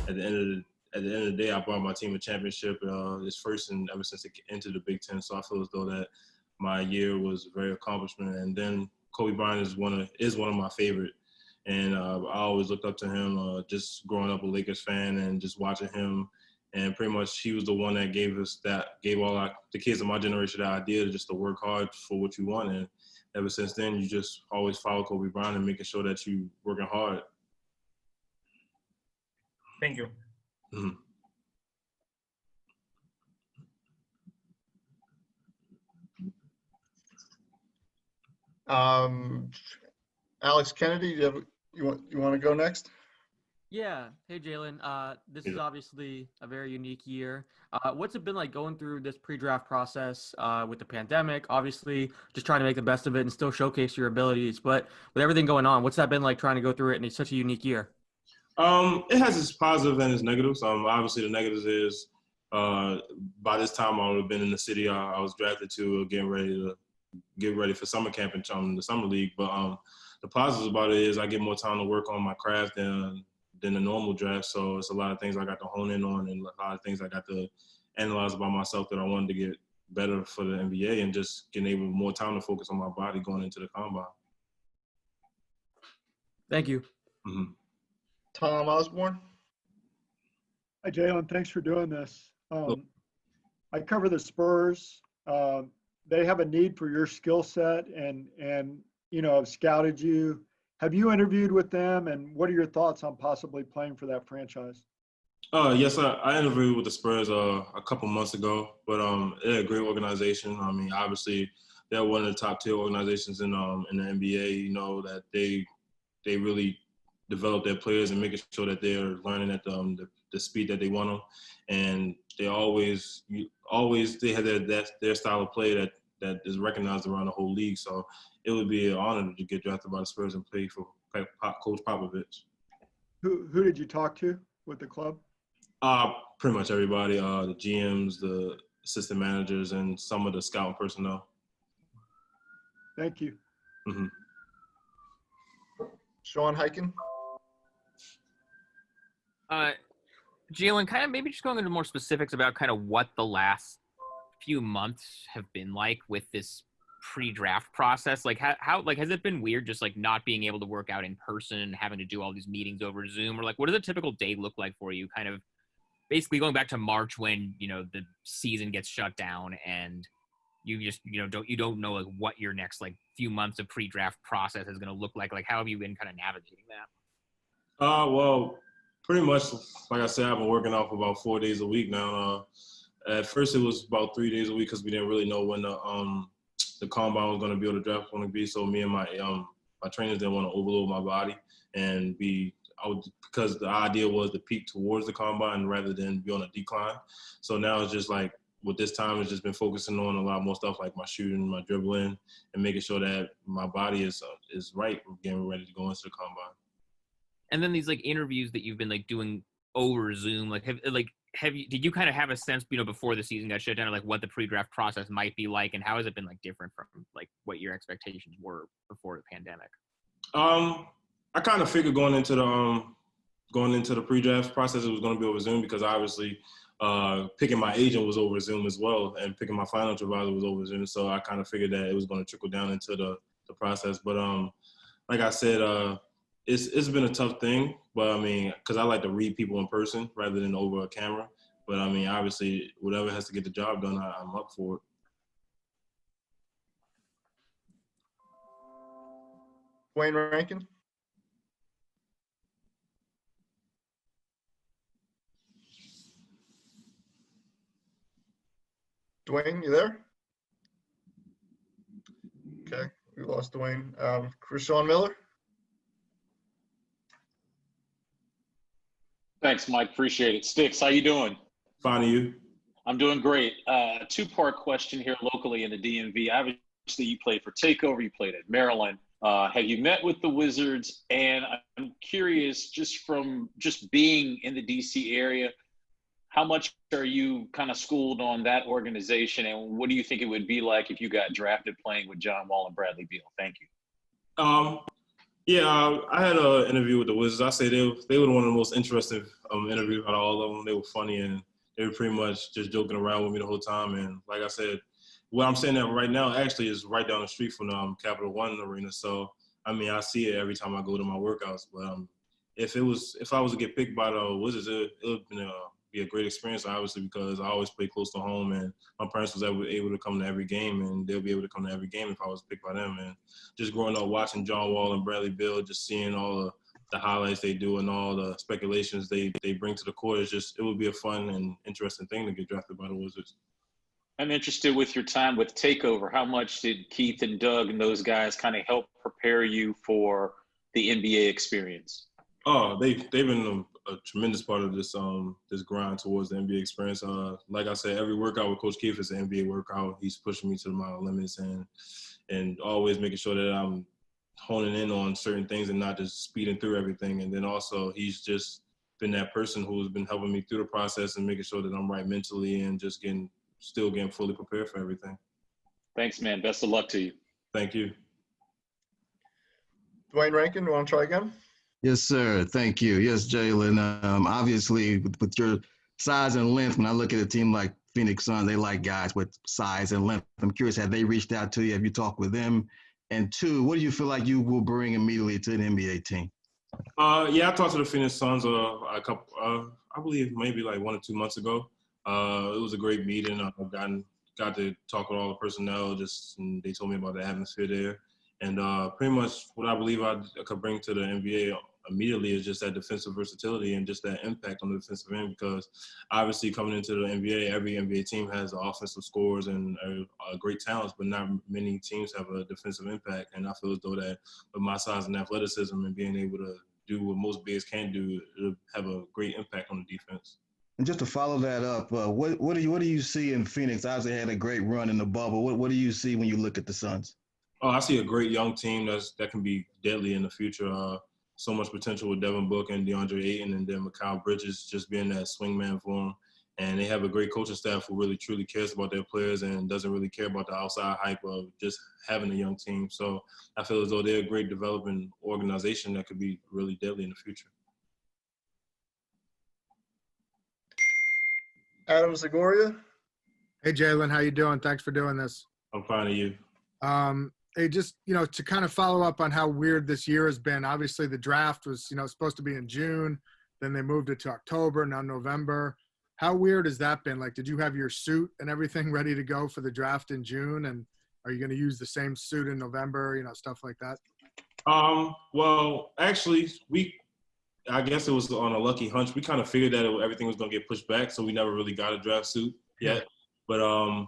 at the end of the day, I brought my team a championship. It's first and ever since it entered the Big Ten. So I feel as though that my year was a very accomplishment. And then Kobe Bryant is one of my favorite. And I always looked up to him, just growing up a Lakers fan and just watching him. And pretty much he was the one that gave all the kids of my generation the idea just to work hard for what you want. And ever since then, you just always follow Kobe Bryant and making sure that you working hard. Thank you. Mm-hmm. Alex Kennedy, you want to go next? Yeah. Hey, Jalen. This is obviously a very unique year. What's it been like going through this pre-draft process with the pandemic? Obviously, just trying to make the best of it and still showcase your abilities. But with everything going on, what's that been like trying to go through it in such a unique year? It has its positives and its negatives. Obviously, the negatives is by this time I would have been in the city I was drafted to, getting ready for summer camp and the summer league. But the positives about it is I get more time to work on my craft than the normal draft. So it's a lot of things I got to hone in on and a lot of things I got to analyze about myself that I wanted to get better for the NBA and just getting more time to focus on my body going into the combine. Thank you. Mm-hmm. Tom Osborne. Hi, Jalen. Thanks for doing this. I cover the Spurs. They have a need for your skill set and have scouted you. Have you interviewed with them, and what are your thoughts on possibly playing for that franchise? Yes, I interviewed with the Spurs a couple months ago, but they're a great organization. I mean, obviously, they're one of the top tier organizations in the NBA. You know that they really develop their players and making sure that they're learning at the speed that they want them, and they have their style of play that is recognized around the whole league. So it would be an honor to get drafted by the Spurs and play for Coach Popovich. Who did you talk to with the club? Pretty much everybody, the GMs, the assistant managers, and some of the scouting personnel. Thank you. Mm-hmm. Sean Highkin. Jalen, kind of maybe just going into more specifics about kind of what the last few months have been like with this pre-draft process. Like how has it been weird just like not being able to work out in person and having to do all these meetings over Zoom? Or like what does a typical day look like for you? Kind of basically going back to March when, the season gets shut down and you just, don't know like what your next like few months of pre-draft process is going to look like. Like how have you been kind of navigating that? Well, pretty much, like I said, I've been working out for about 4 days a week now. At first, it was about 3 days a week because we didn't really know when the combine was going to be or the draft was going to be. So me and my trainers didn't want to overload my body and because the idea was to peak towards the combine rather than be on a decline. So now it's just like with this time, it's just been focusing on a lot more stuff like my shooting, my dribbling, and making sure that my body is right, getting ready to go into the combine. And then these like interviews that you've been like doing over Zoom, like did you kind of have a sense, before the season got shut down, like what the pre-draft process might be like, and how has it been like different from like what your expectations were before the pandemic? I kind of figured going into the pre-draft process it was going to be over Zoom because obviously picking my agent was over Zoom as well, and picking my financial advisor was over Zoom. So I kind of figured that it was going to trickle down into the process. But like I said, it's been a tough thing, but I mean, because I like to read people in person rather than over a camera. But I mean, obviously, whatever has to get the job done, I'm up for it. Wayne Rankin. Dwayne, you there? Okay, we lost Dwayne. Krishan Miller. Thanks, Mike. Appreciate it. Sticks, how you doing? Fine, you? I'm doing great. Two-part question here locally in the DMV. Obviously, you played for TakeOver. You played at Maryland. Have you met with the Wizards? And I'm curious, just from being in the D.C. area, how much are you kind of schooled on that organization? And what do you think it would be like if you got drafted playing with John Wall and Bradley Beal? Thank you. Yeah, I had an interview with the Wizards. I say they were one of the most interesting interviews out of all of them. They were funny and they were pretty much just joking around with me the whole time. And like I said, where I'm saying that right now actually is right down the street from the Capital One Arena. So I mean, I see it every time I go to my workouts. But if I was to get picked by the Wizards, it would be a great experience, obviously, because I always play close to home, and my parents was able to come to every game, and they'll be able to come to every game if I was picked by them. And just growing up watching John Wall and Bradley Beal, just seeing all the highlights they do and all the speculations they bring to the court, it would be a fun and interesting thing to get drafted by the Wizards. I'm interested with your time with Takeover. How much did Keith and Doug and those guys kind of help prepare you for the NBA experience? Oh, they've been a tremendous part of this this grind towards the NBA experience. Like I said, every workout with Coach Keith is an NBA workout. He's pushing me to my limits and always making sure that I'm honing in on certain things and not just speeding through everything. And then also he's just been that person who's been helping me through the process and making sure that I'm right mentally and just still getting fully prepared for everything. Thanks, man. Best of luck to you. Thank you. Dwayne Rankin, you want to try again? Yes, sir. Thank you. Yes, Jalen. Obviously, with your size and length, when I look at a team like Phoenix Suns, they like guys with size and length. I'm curious, have they reached out to you? Have you talked with them? And two, what do you feel like you will bring immediately to an NBA team? Yeah, I talked to the Phoenix Suns a couple, I believe maybe like 1 or 2 months ago. It was a great meeting. I've got to talk with all the personnel, and they told me about the atmosphere there. And pretty much what I believe I could bring to the NBA immediately is just that defensive versatility and just that impact on the defensive end, because obviously coming into the NBA, every NBA team has offensive scores and great talents, but not many teams have a defensive impact. And I feel as though that with my size and athleticism and being able to do what most bigs can do, it'll have a great impact on the defense. And just to follow that up, what do you see in Phoenix? Obviously, had a great run in the bubble. What do you see when you look at the Suns? Oh, I see a great young team that can be deadly in the future. So much potential with Devin Booker and DeAndre Ayton, and then Mikal Bridges just being that swingman for them. And they have a great coaching staff who really truly cares about their players and doesn't really care about the outside hype of just having a young team. So I feel as though they're a great developing organization that could be really deadly in the future. Adam Zagoria. Hey, Jalen, how you doing? Thanks for doing this. I'm fine with you. Hey, just, to kind of follow up on how weird this year has been, obviously the draft was, supposed to be in June, then they moved it to October, now November. How weird has that been? Like, did you have your suit and everything ready to go for the draft in June? And are you going to use the same suit in November, stuff like that? Well, actually, I guess it was on a lucky hunch. We kind of figured that everything was going to get pushed back, so we never really got a draft suit yet. But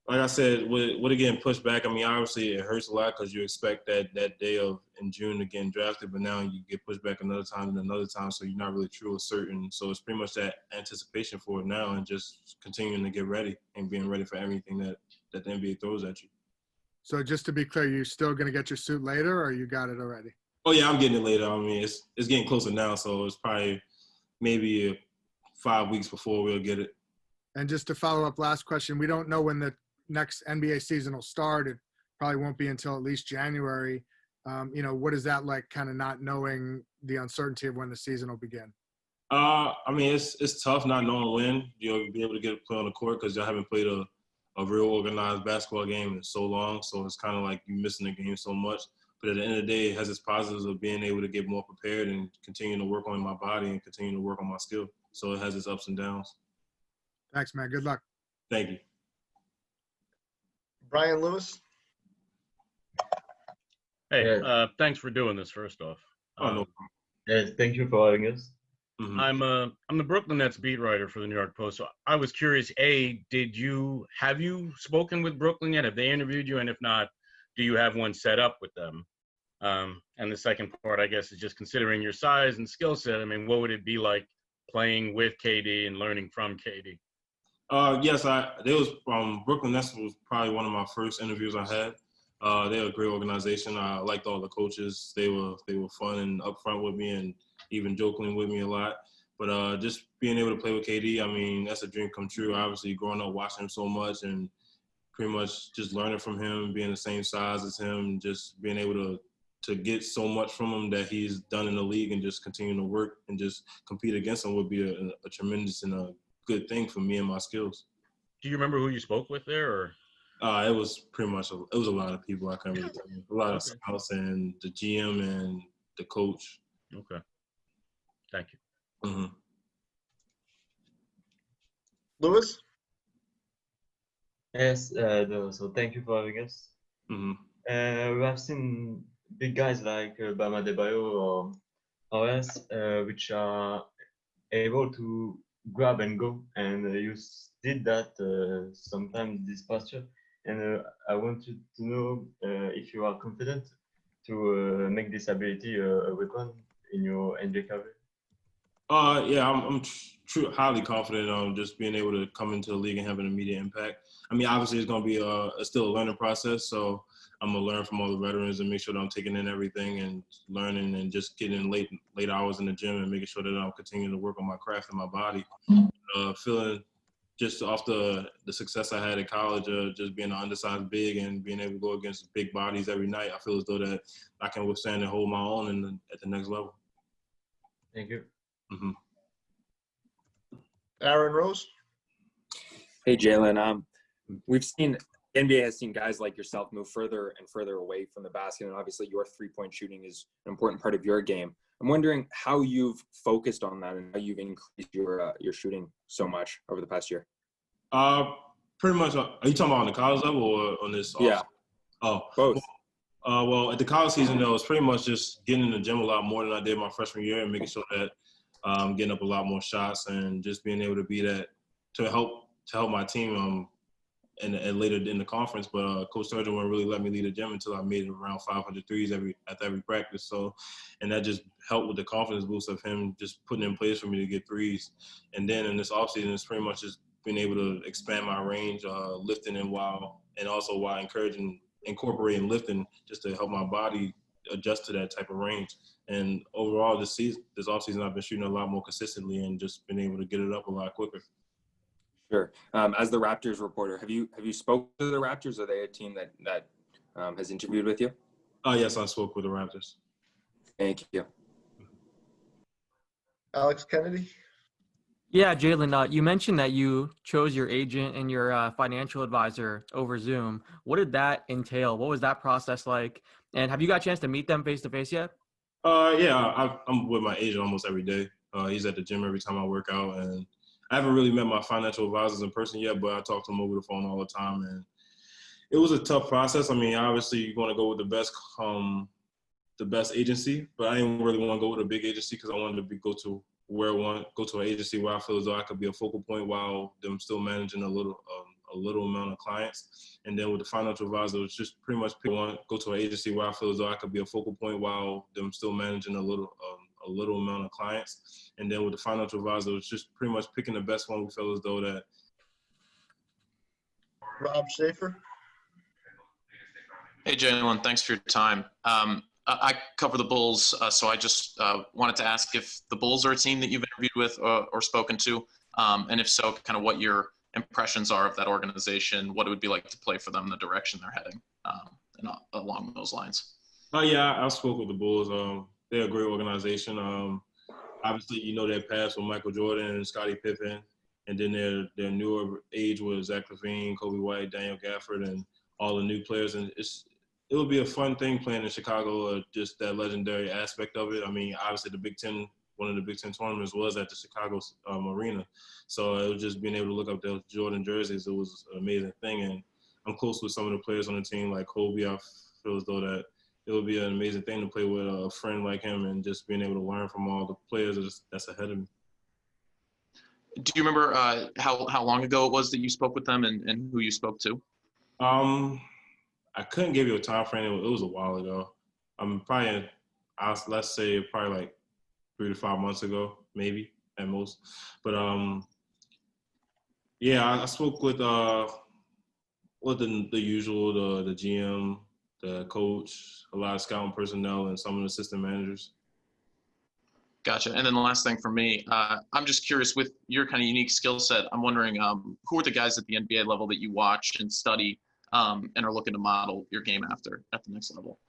like I said, with it getting pushed back, I mean, obviously it hurts a lot because you expect that day in June to get drafted, but now you get pushed back another time and another time, so you're not really true or certain. So it's pretty much that anticipation for it now and just continuing to get ready and being ready for everything that the NBA throws at you. So just to be clear, you're still going to get your suit later, or you got it already? Oh, yeah, I'm getting it later. I mean, it's getting closer now, so it's probably maybe 5 weeks before we'll get it. And just to follow up, last question, we don't know when the next NBA season will start. It probably won't be until at least January. What is that like, kind of not knowing the uncertainty of when the season will begin? I mean, it's tough not knowing when you'll be able to get a play on the court because y'all haven't played a real organized basketball game in so long. So it's kind of like you're missing the game so much. But at the end of the day, it has its positives of being able to get more prepared and continue to work on my body and continue to work on my skill. So it has its ups and downs. Thanks, man. Good luck. Thank you. Brian Lewis. Hey, thanks for doing this, first off. Oh, no. Yes, thank you for having us. Mm-hmm. I'm the Brooklyn Nets beat writer for the New York Post. So I was curious, have you spoken with Brooklyn yet? Have they interviewed you? And if not, do you have one set up with them? And the second part, I guess, is just considering your size and skill set. I mean, what would it be like playing with KD and learning from KD? Yes, Brooklyn Nets was probably one of my first interviews I had. They're a great organization. I liked all the coaches. They were fun and upfront with me and even joking with me a lot. But just being able to play with KD, I mean, that's a dream come true. Obviously, growing up watching him so much and pretty much just learning from him, being the same size as him, just being able to to get so much from him that he's done in the league and just continue to work and just compete against him would be a tremendous and a good thing for me and my skills. Do you remember who you spoke with there? Or It was pretty much it was a lot of people. I can't really tell you. A lot of scouts and the GM and the coach. okay, thank you. Mm-hmm. Lewis? Yes, so thank you for having us. Mm-hmm. We have seen big guys like Bama Debayo or else, which are able to grab and go, and did that sometimes this past year. And I wanted to know if you are confident to make this ability a weapon in your NBA career. Yeah, I'm highly confident on just being able to come into the league and have an immediate impact. I mean, obviously it's going to be still a learning process, so I'm going to learn from all the veterans and make sure that I'm taking in everything and learning and just getting in late hours in the gym and making sure that I'm continuing to work on my craft and my body. Feeling just off the success I had at college, just being an undersized big and being able to go against big bodies every night, I feel as though that I can withstand and hold my own at the next level. Thank you. Mm-hmm. Aaron Rose? Hey, Jalen. We've seen NBA has seen guys like yourself move further and further away from the basket, and obviously your three-point shooting is an important part of your game. I'm wondering how you've focused on that and how you've increased your shooting so much over the past year. Pretty much. Are you talking about on the college level or on this? Yeah. Oh, both. Well, at the college season, though, it's pretty much just getting in the gym a lot more than I did my freshman year and making sure that getting up a lot more shots and just being able to be that to help my team and later in the conference. But Coach Sturgeon wouldn't really let me lead the gym until I made around 500 threes after every practice. So, and that just helped with the confidence boost of him just putting in place for me to get threes. And then in this offseason, it's pretty much just being able to expand my range, lifting and also while incorporating lifting just to help my body adjust to that type of range. And overall this offseason, I've been shooting a lot more consistently and just been able to get it up a lot quicker. Sure. As the Raptors reporter, have you spoken to the Raptors? Are they a team that has interviewed with you? Yes, I spoke with the Raptors. Thank you. Alex Kennedy? Yeah, Jalen, you mentioned that you chose your agent and your financial advisor over Zoom. What did that entail? What was that process like? And have you got a chance to meet them face to face yet? Yeah, I'm with my agent almost every day. He's at the gym every time I work out, and I haven't really met my financial advisors in person yet, but I talk to them over the phone all the time. And it was a tough process. I mean, obviously you want to go with the best agency, but I didn't really want to go with a big agency because I wanted to go to an agency where I feel as though I could be a focal point while them still managing a little amount of clients. And then with the financial advisor, it's just pretty much go to an agency where I feel as though I could be a focal point while them still managing a little amount of clients. And then with the financial advisor, it's just pretty much picking the best one. We feel as though that. Rob Schaefer? Hey, Jalen, thanks for your time. I cover the Bulls, so I just wanted to ask if the Bulls are a team that you've interviewed with or spoken to, and if so, kind of what your impressions are of that organization, what it would be like to play for them, the direction they're heading, and along those lines. Yeah, I spoke with the Bulls. They're a great organization. Obviously, you know their past with Michael Jordan and Scottie Pippen, and then their newer age with Zach LaVine, Kobe White, Daniel Gafford, and all the new players. And it would be a fun thing playing in Chicago, just that legendary aspect of it. I mean, obviously one of the Big Ten tournaments was at the Chicago arena. So it was just being able to look up those Jordan jerseys. It was an amazing thing. And I'm close with some of the players on the team, like Kobe. I feel as though that it would be an amazing thing to play with a friend like him and just being able to learn from all the players that's ahead of me. Do you remember how long ago it was that you spoke with them and who you spoke to? I couldn't give you a time frame. It was a while ago. Let's say probably like 3 to 5 months ago, maybe at most. But yeah, I spoke with the usual, the GM, the coach, a lot of scouting personnel, and some of the assistant managers. Gotcha. And then the last thing for me, I'm just curious with your kind of unique skill set. I'm wondering who are the guys at the NBA level that you watch and study and are looking to model your game after at the next level?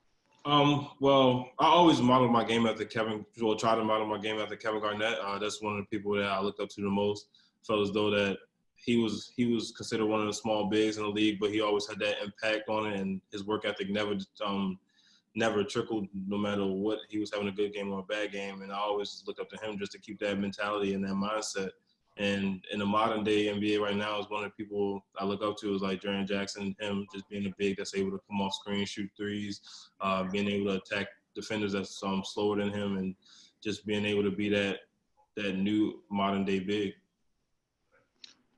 Well, I always modeled my game after try to model my game after Kevin Garnett. That's one of the people that I looked up to the most. Felt as though that he was considered one of the small bigs in the league, but he always had that impact on it, and his work ethic never trickled, no matter what he was having a good game or a bad game. And I always looked up to him just to keep that mentality and that mindset. And in the modern day NBA right now, is one of the people I look up to is like Jaren Jackson, him just being a big that's able to come off screen, shoot threes, being able to attack defenders that's slower than him, and just being able to be that new modern day big.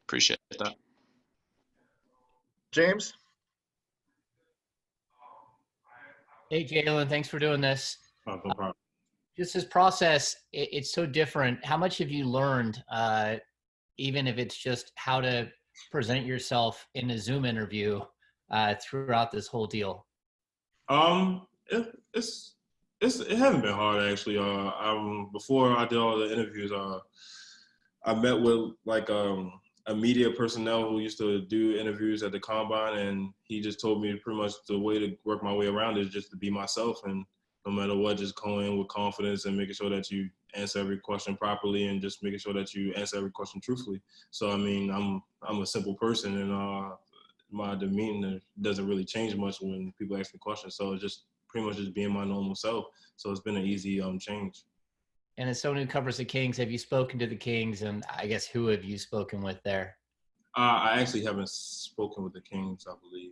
Appreciate that. James? Hey, Jalen, thanks for doing this. No problem. Just this process, it's so different. How much have you learned, even if it's just how to present yourself in a Zoom interview throughout this whole deal? It hasn't been hard actually. Before I did all the interviews, I met with like a media personnel who used to do interviews at the combine, and he just told me pretty much the way to work my way around it is just to be myself, and no matter what, just go in with confidence and making sure that you answer every question properly, and just making sure that you answer every question truthfully. So I mean, I'm a simple person, and my demeanor doesn't really change much when people ask me questions. So it's just pretty much just being my normal self. So it's been an easy change. And as someone who covers the Kings, have you spoken to the Kings? And I guess who have you spoken with there? I actually haven't spoken with the Kings, I believe.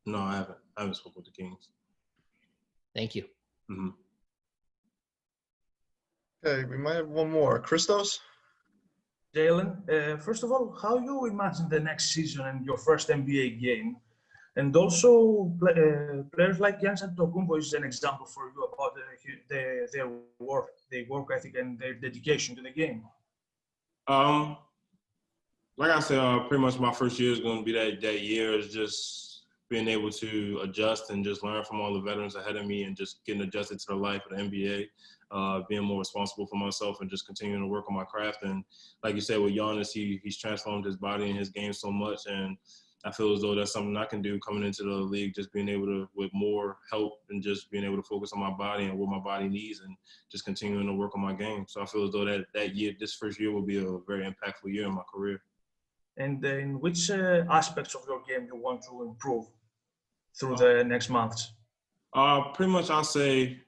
No, I haven't. I haven't spoken with the Kings. Thank you. Mm-hmm. Okay, we might have one more. Christos? Jalen, first of all, how you imagine the next season and your first NBA game? And also, players like Giannis Antetokounmpo is an example for you about their work ethic and their dedication to the game. Like I said, pretty much my first year is going to be that year is just being able to adjust and just learn from all the veterans ahead of me and just getting adjusted to the life of the NBA, being more responsible for myself and just continuing to work on my craft. And like you said, with Giannis, he's transformed his body and his game so much, and I feel as though that's something I can do coming into the league, just being able to, with more help and just being able to focus on my body and what my body needs and just continuing to work on my game. So I feel as though that year, this first year will be a very impactful year in my career. And in which aspects of your game you want to improve through the next months? Pretty much I'll say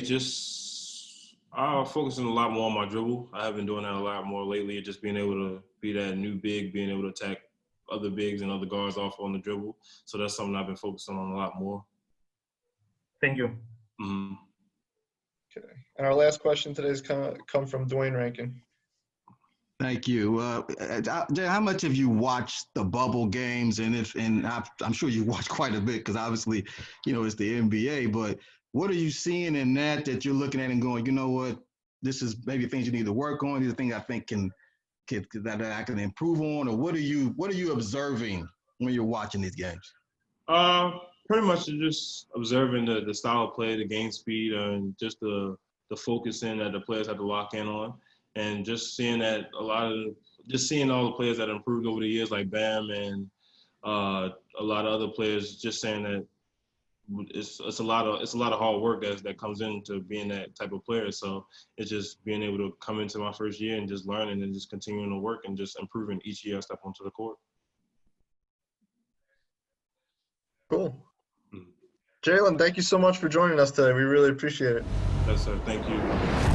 just I'll focus a lot more on my dribble. I have been doing that a lot more lately, just being able to be that new big, being able to attack other bigs and other guards off on the dribble. So that's something I've been focusing on a lot more. Thank you. Mm-hmm. Okay. And our last question today is come from Dwayne Rankin. Thank you. Jay, how much have you watched the bubble games? And I'm sure you watch quite a bit because obviously, it's the NBA. But what are you seeing in that you're looking at and going, you know what, this is maybe things you need to work on. These are things I think that I can improve on. Or what are you observing when you're watching these games? Pretty much just observing the style of play, the game speed, and just the focusing that the players have to lock in on. And just seeing that seeing all the players that improved over the years, like Bam and a lot of other players, just saying that it's a lot of hard work that comes into being that type of player. So it's just being able to come into my first year and just learning and just continuing to work and just improving each year I step onto the court. Cool. Jalen, thank you so much for joining us today. We really appreciate it. Yes, sir. Thank you.